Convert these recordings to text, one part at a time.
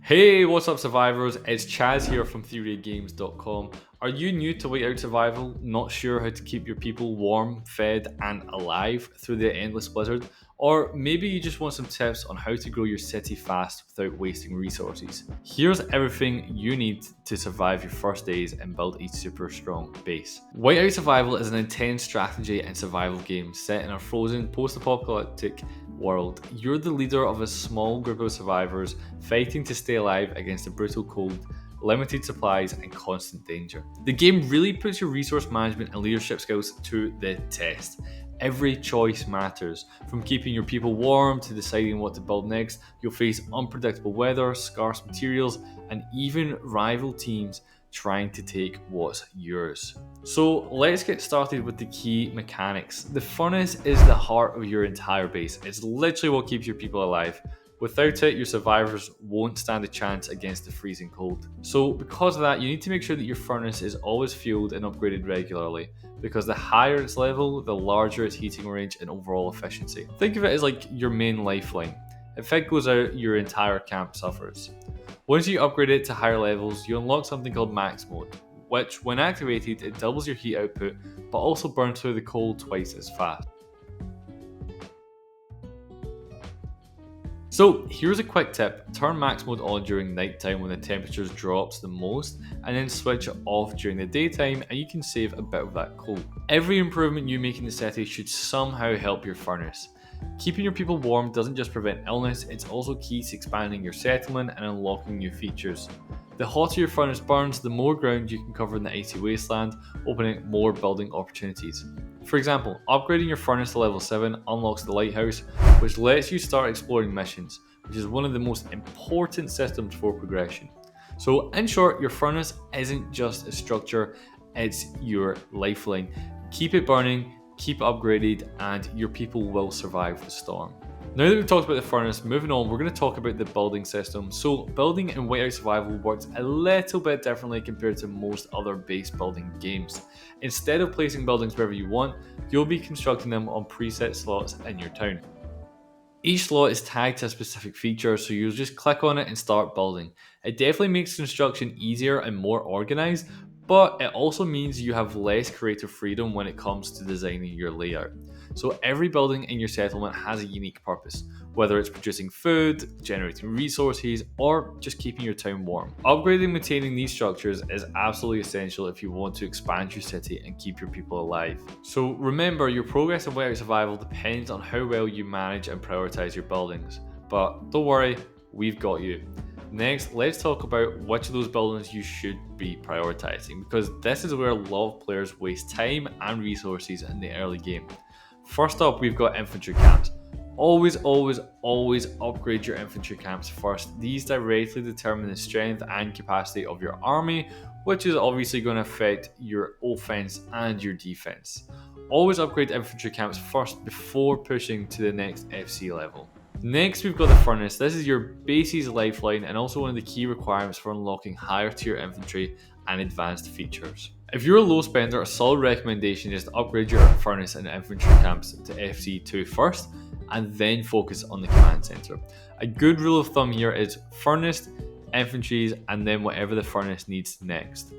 Hey, what's up, survivors? It's Chaz here from theorygames.com. Are you new to Whiteout Survival, not sure how to keep your people warm, fed, and alive through the endless blizzard? Or maybe you just want some tips on how to grow your city fast without wasting resources. Here's everything you need to survive your first days and build a super strong base. Whiteout Survival is an intense strategy and survival game set in a frozen post-apocalyptic world. You're the leader of a small group of survivors fighting to stay alive against the brutal cold, limited supplies, and constant danger. The game really puts your resource management and leadership skills to the test. Every choice matters. From keeping your people warm to deciding what to build next, you'll face unpredictable weather, scarce materials, and even rival teams trying to take what's yours. So let's get started with the key mechanics. The furnace is the heart of your entire base. It's literally what keeps your people alive. Without it, your survivors won't stand a chance against the freezing cold. So because of that, you need to make sure that your furnace is always fueled and upgraded regularly, because the higher its level, the larger its heating range and overall efficiency. Think of it as like your main lifeline. If it goes out, your entire camp suffers. Once you upgrade it to higher levels, you unlock something called max mode, which when activated, it doubles your heat output, but also burns through the coal twice as fast. So here's a quick tip: turn max mode on during nighttime when the temperature drops the most, and then switch it off during the daytime and you can save a bit of that coal. Every improvement you make in the city should somehow help your furnace. Keeping your people warm doesn't just prevent illness, it's also key to expanding your settlement and unlocking new features. The hotter your furnace burns, the more ground you can cover in the icy wasteland, opening more building opportunities. For example, upgrading your furnace to level 7 unlocks the lighthouse, which lets you start exploring missions, which is one of the most important systems for progression. So in short, your furnace isn't just a structure, it's your lifeline. Keep it burning, keep upgraded, and your people will survive the storm. Now that we've talked about the furnace, moving on, we're going to talk about the building system. So building in Whiteout Survival works a little bit differently compared to most other base building games. Instead of placing buildings wherever you want, you'll be constructing them on preset slots in your town. Each slot is tagged to a specific feature, so you'll just click on it and start building. It definitely makes construction easier and more organized, but it also means you have less creative freedom when it comes to designing your layout. So every building in your settlement has a unique purpose, whether it's producing food, generating resources, or just keeping your town warm. Upgrading and maintaining these structures is absolutely essential if you want to expand your city and keep your people alive. So remember, your progress in Whiteout Survival depends on how well you manage and prioritize your buildings. But don't worry, we've got you. Next, let's talk about which of those buildings you should be prioritizing, because this is where a lot of players waste time and resources in the early game. First up, we've got infantry camps. Always upgrade your infantry camps first. These directly determine the strength and capacity of your army, which is obviously going to affect your offense and your defense. Always upgrade infantry camps first before pushing to the next FC level. Next, we've got the furnace. This is your base's lifeline and also one of the key requirements for unlocking higher tier infantry and advanced features. If you're a low spender, a solid recommendation is to upgrade your furnace and infantry camps to FC2 first, and then focus on the command center. A good rule of thumb here is furnace, infantries, and then whatever the furnace needs next.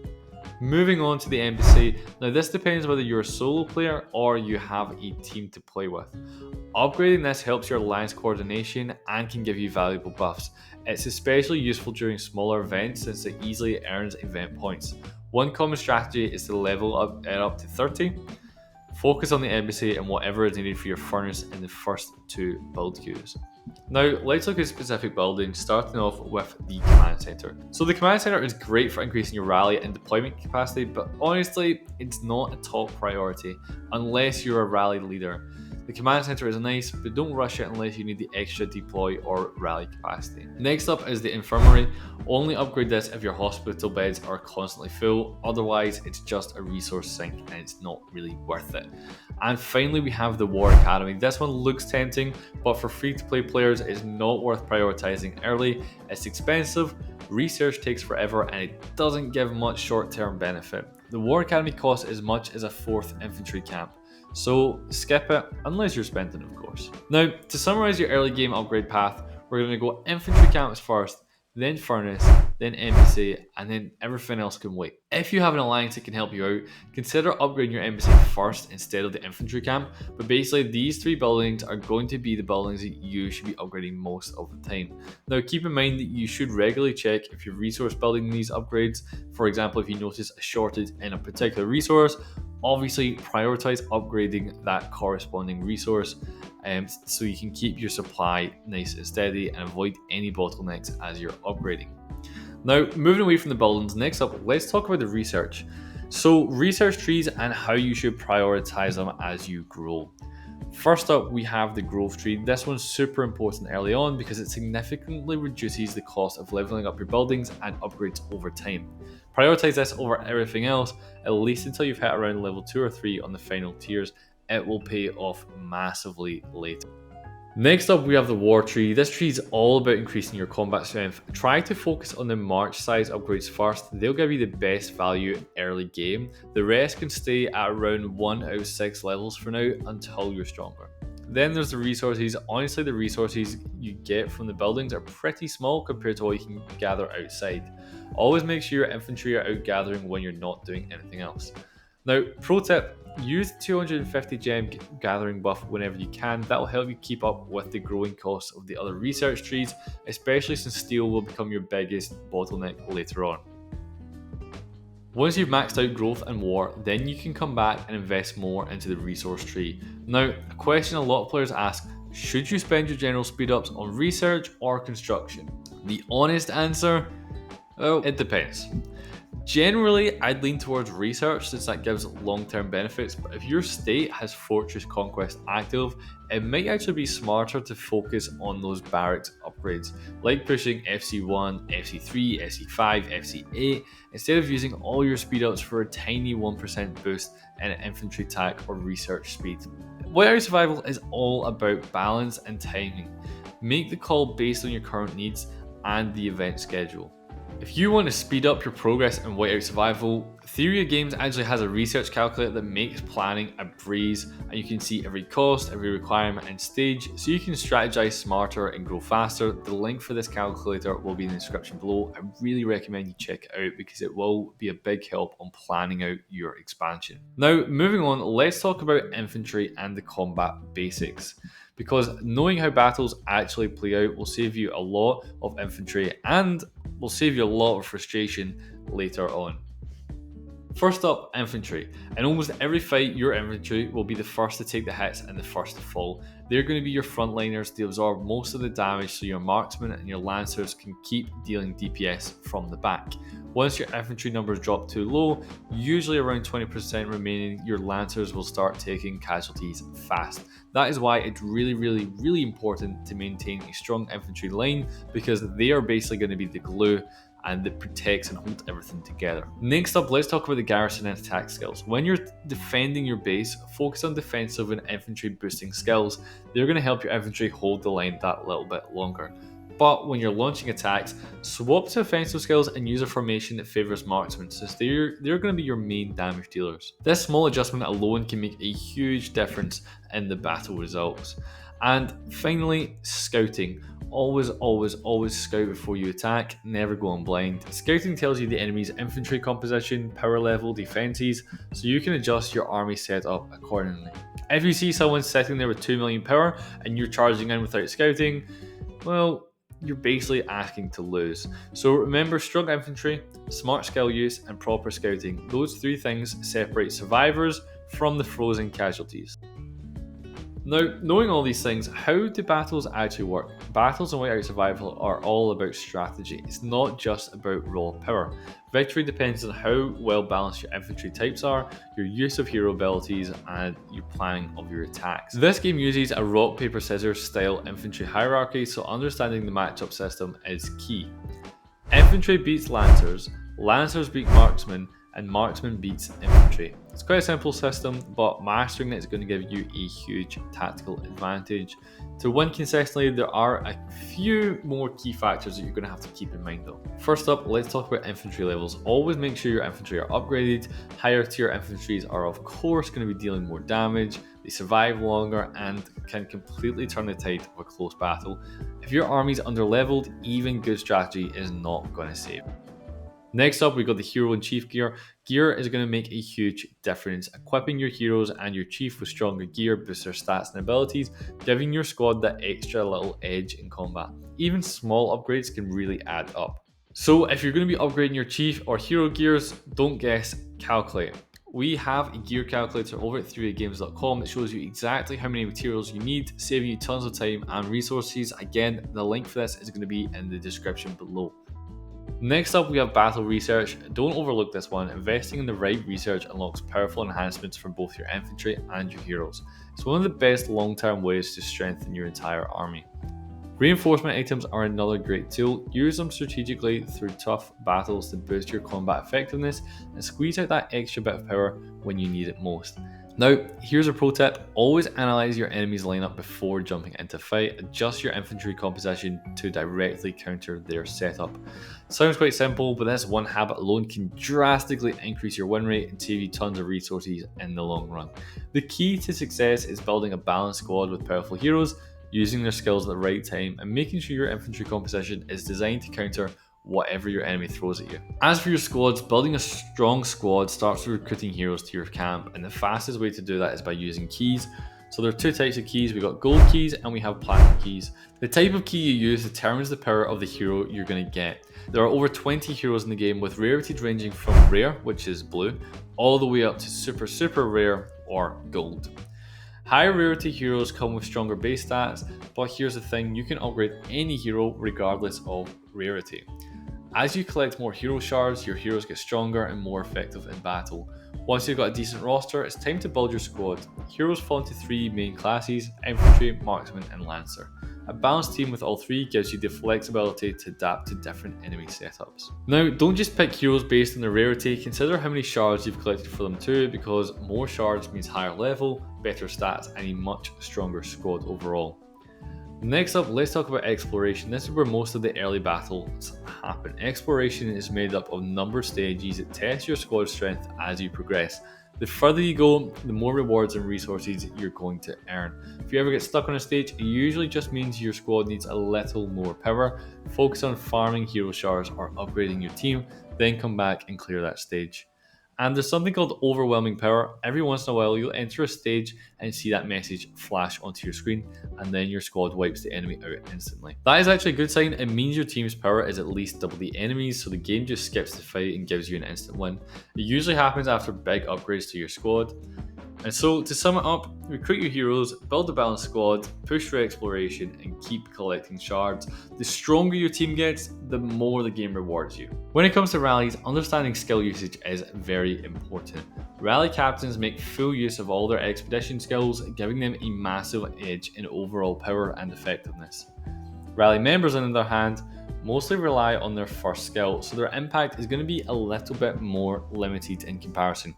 Moving on to the embassy. Now this depends whether you're a solo player or you have a team to play with. Upgrading this helps your alliance coordination and can give you valuable buffs. It's especially useful during smaller events since it easily earns event points. One common strategy is to level up to 30. Focus on the embassy and whatever is needed for your furnace in the first two build queues. Now let's look at specific buildings, starting off with the command center. So the command center is great for increasing your rally and deployment capacity, but honestly it's not a top priority unless you're a rally leader. The command center is nice, but don't rush it unless you need the extra deploy or rally capacity. Next up is the infirmary. Only upgrade this if your hospital beds are constantly full, otherwise it's just a resource sink and it's not really worth it. And finally we have the War Academy. This one looks tempting, but for free to play players it's not worth prioritizing early. It's expensive, research takes forever, and it doesn't give much short-term benefit. The War Academy costs as much as a 4th infantry camp, so skip it unless you're spending, of course. Now, to summarize your early game upgrade path, we're going to go infantry camps first, then furnace, then embassy, and then everything else can wait. If you have an alliance that can help you out, consider upgrading your embassy first instead of the infantry camp, but basically these 3 buildings are going to be the buildings that you should be upgrading most of the time. Now keep in mind that you should regularly check if you're resource building these upgrades. For example, if you notice a shortage in a particular resource, obviously prioritize upgrading that corresponding resource so you can keep your supply nice and steady and avoid any bottlenecks as you're upgrading. Now, moving away from the buildings, next up, let's talk about the research. So, research trees and how you should prioritize them as you grow. First up, we have the growth tree. This one's super important early on because it significantly reduces the cost of leveling up your buildings and upgrades over time. Prioritize this over everything else, at least until you've hit around level 2 or 3 on the final tiers. It will pay off massively later. Next up, we have the war tree. This tree is all about increasing your combat strength. Try to focus on the march size upgrades first. They'll give you the best value early game. The rest can stay at around 1 out of 6 levels for now until you're stronger. Then there's the resources. Honestly, the resources you get from the buildings are pretty small compared to what you can gather outside. Always make sure your infantry are out gathering when you're not doing anything else. Now, pro tip, use 250 gem gathering buff whenever you can. That will help you keep up with the growing costs of the other research trees, especially since steel will become your biggest bottleneck later on. Once you've maxed out growth and war, then you can come back and invest more into the resource tree. Now, a question a lot of players ask, should you spend your general speed ups on research or construction? The honest answer, well, it depends. Generally, I'd lean towards research since that gives long-term benefits, but if your state has Fortress Conquest active, it might actually be smarter to focus on those barracks upgrades, like pushing FC1, FC3, FC5, FC8, instead of using all your speed ups for a tiny 1% boost in infantry attack or research speed. Whiteout Survival is all about balance and timing. Make the call based on your current needs and the event schedule. If you want to speed up your progress in Whiteout Survival, Theory of Games actually has a research calculator that makes planning a breeze, and you can see every cost, every requirement and stage, so you can strategize smarter and grow faster. The link for this calculator will be in the description below. I really recommend you check it out because it will be a big help on planning out your expansion. Now, moving on, let's talk about infantry and the combat basics, because knowing how battles actually play out will save you a lot of infantry and will save you a lot of frustration later on. First up, infantry. In almost every fight, your infantry will be the first to take the hits and the first to fall. They're going to be your frontliners. They absorb most of the damage so your marksmen and your lancers can keep dealing DPS from the back. Once your infantry numbers drop too low, usually around 20% remaining, your lancers will start taking casualties fast. That is why it's really important to maintain a strong infantry line, because they are basically going to be the glue and that protects and holds everything together. Next up, let's talk about the garrison and attack skills. When you're defending your base, focus on defensive and infantry boosting skills. They're going to help your infantry hold the line that little bit longer. But when you're launching attacks, swap to offensive skills and use a formation that favors marksmen, since they're going to be your main damage dealers. This small adjustment alone can make a huge difference in the battle results. And finally, scouting. Always scout before you attack, never go in blind. Scouting tells you the enemy's infantry composition, power level, defenses, so you can adjust your army setup accordingly. If you see someone sitting there with 2 million power and you're charging in without scouting, well, you're basically asking to lose. So remember, strong infantry, smart skill use, and proper scouting. Those 3 things separate survivors from the frozen casualties. Now, knowing all these things, how do battles actually work? Battles in Whiteout Survival are all about strategy. It's not just about raw power. Victory depends on how well balanced your infantry types are, your use of hero abilities, and your planning of your attacks. This game uses a rock, paper, scissors style infantry hierarchy, so understanding the matchup system is key. Infantry beats lancers, lancers beat marksmen, and marksman beats infantry. It's quite a simple system, but mastering it is going to give you a huge tactical advantage. To win consistently, there are a few more key factors that you're going to have to keep in mind though. First up, let's talk about infantry levels. Always make sure your infantry are upgraded. Higher tier infantries are of course going to be dealing more damage. they survive longer, and can completely turn the tide of a close battle. If your army's underleveled, even good strategy is not going to save. Next up, we got the Hero and Chief gear. Gear is going to make a huge difference. Equipping your heroes and your chief with stronger gear boosts their stats and abilities, giving your squad that extra little edge in combat. Even small upgrades can really add up. So if you're going to be upgrading your chief or hero gears, don't guess, calculate. We have a gear calculator over at 3games.com that shows you exactly how many materials you need, saving you tons of time and resources. Again, the link for this is going to be in the description below. Next up, we have battle research. Don't overlook this one. Investing in the right research unlocks powerful enhancements for both your infantry and your heroes. It's one of the best long-term ways to strengthen your entire army. Reinforcement items are another great tool. Use them strategically through tough battles to boost your combat effectiveness and squeeze out that extra bit of power when you need it most. Now, here's a pro tip. Always analyze your enemy's lineup before jumping into fight. Adjust your infantry composition to directly counter their setup. Sounds quite simple, but this one habit alone can drastically increase your win rate and save you tons of resources in the long run. The key to success is building a balanced squad with powerful heroes, using their skills at the right time, and making sure your infantry composition is designed to counter whatever your enemy throws at you. As for your squads, building a strong squad starts with recruiting heroes to your camp, and the fastest way to do that is by using keys. So there are two types of keys. We got gold keys and we have platinum keys. The type of key you use determines the power of the hero you're going to get. There are over 20 heroes in the game, with rarities ranging from rare, which is blue, all the way up to super rare or gold. Higher rarity heroes come with stronger base stats, but here's the thing, you can upgrade any hero regardless of rarity. As you collect more hero shards, your heroes get stronger and more effective in battle. Once you've got a decent roster, it's time to build your squad. Heroes fall into three main classes: infantry, marksman and lancer. A balanced team with all three gives you the flexibility to adapt to different enemy setups. Now, don't just pick heroes based on their rarity, consider how many shards you've collected for them too, because more shards means higher level, better stats and a much stronger squad overall. Next up, let's talk about exploration. This is where most of the early battles happen. Exploration is made up of a number of stages that test your squad strength as you progress. The further you go, the more rewards and resources you're going to earn. If you ever get stuck on a stage, it usually just means your squad needs a little more power. Focus on farming hero shards or upgrading your team, then come back and clear that stage. And there's something called overwhelming power. Every once in a while, you'll enter a stage and see that message flash onto your screen, and then your squad wipes the enemy out instantly. That is actually a good sign. It means your team's power is at least double the enemy's, so the game just skips the fight and gives you an instant win. It usually happens after big upgrades to your squad. And so, to sum it up, recruit your heroes, build a balanced squad, push for exploration, and keep collecting shards. The stronger your team gets, the more the game rewards you. When it comes to rallies, understanding skill usage is very important. Rally captains make full use of all their expedition skills, giving them a massive edge in overall power and effectiveness. Rally members, on the other hand, mostly rely on their first skill, so their impact is going to be a little bit more limited in comparison.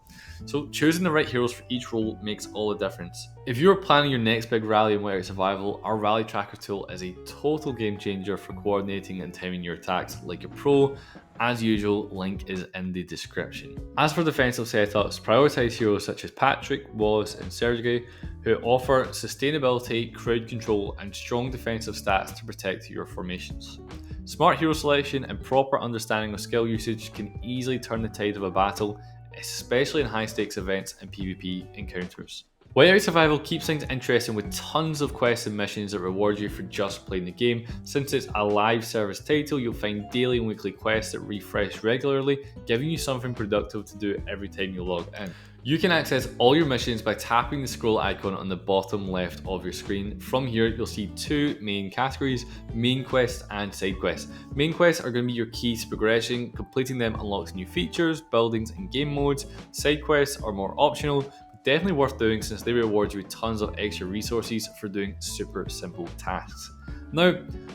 So choosing the right heroes for each role makes all the difference. If you're planning your next big rally in Whiteout Survival, our rally tracker tool is a total game changer for coordinating and timing your attacks like a pro. As usual, link is in the description. As for defensive setups, prioritize heroes such as Patrick, Wallace and Sergei, who offer sustainability, crowd control and strong defensive stats to protect your formations. Smart hero selection and proper understanding of skill usage can easily turn the tide of a battle, especially in high stakes events and PvP encounters. Whiteout Survival keeps things interesting with tons of quests and missions that reward you for just playing the game. Since it's a live service title, you'll find daily and weekly quests that refresh regularly, giving you something productive to do every time you log in. You can access all your missions by tapping the scroll icon on the bottom left of your screen. From here, you'll see two main categories: main quests and side quests. Main quests are going to be your keys to progression. Completing them unlocks new features, buildings and game modes. Side quests are more optional, but definitely worth doing since they reward you with tons of extra resources for doing super simple tasks. Now,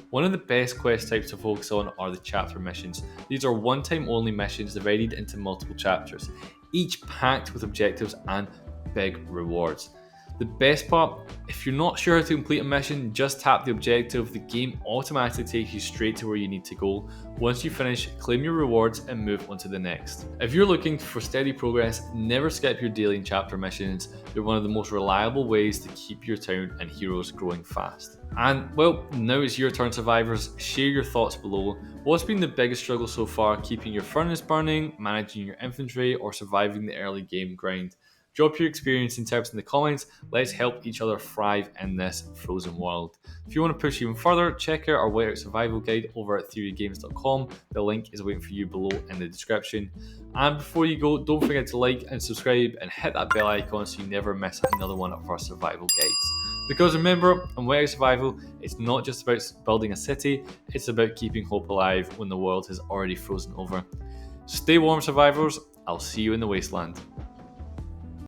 one of the best quest types to focus on are the chapter missions. These are one-time only missions divided into multiple chapters, each packed with objectives and big rewards. The best part, if you're not sure how to complete a mission, just tap the objective, the game automatically takes you straight to where you need to go. Once you finish, claim your rewards and move on to the next. If you're looking for steady progress, never skip your daily and chapter missions. They're one of the most reliable ways to keep your town and heroes growing fast. And well, now it's your turn, survivors. Share your thoughts below. What's been the biggest struggle so far, keeping your furnace burning, managing your inventory, or surviving the early game grind? Drop your experience and tips in the comments. Let's help each other thrive in this frozen world. If you want to push even further, check out our Whiteout Survival guide over at theorygames.com. The link is waiting for you below in the description. And before you go, don't forget to like and subscribe and hit that bell icon so you never miss another one of our survival guides. Because remember, in Whiteout Survival, it's not just about building a city, it's about keeping hope alive when the world has already frozen over. Stay warm, survivors. I'll see you in the wasteland.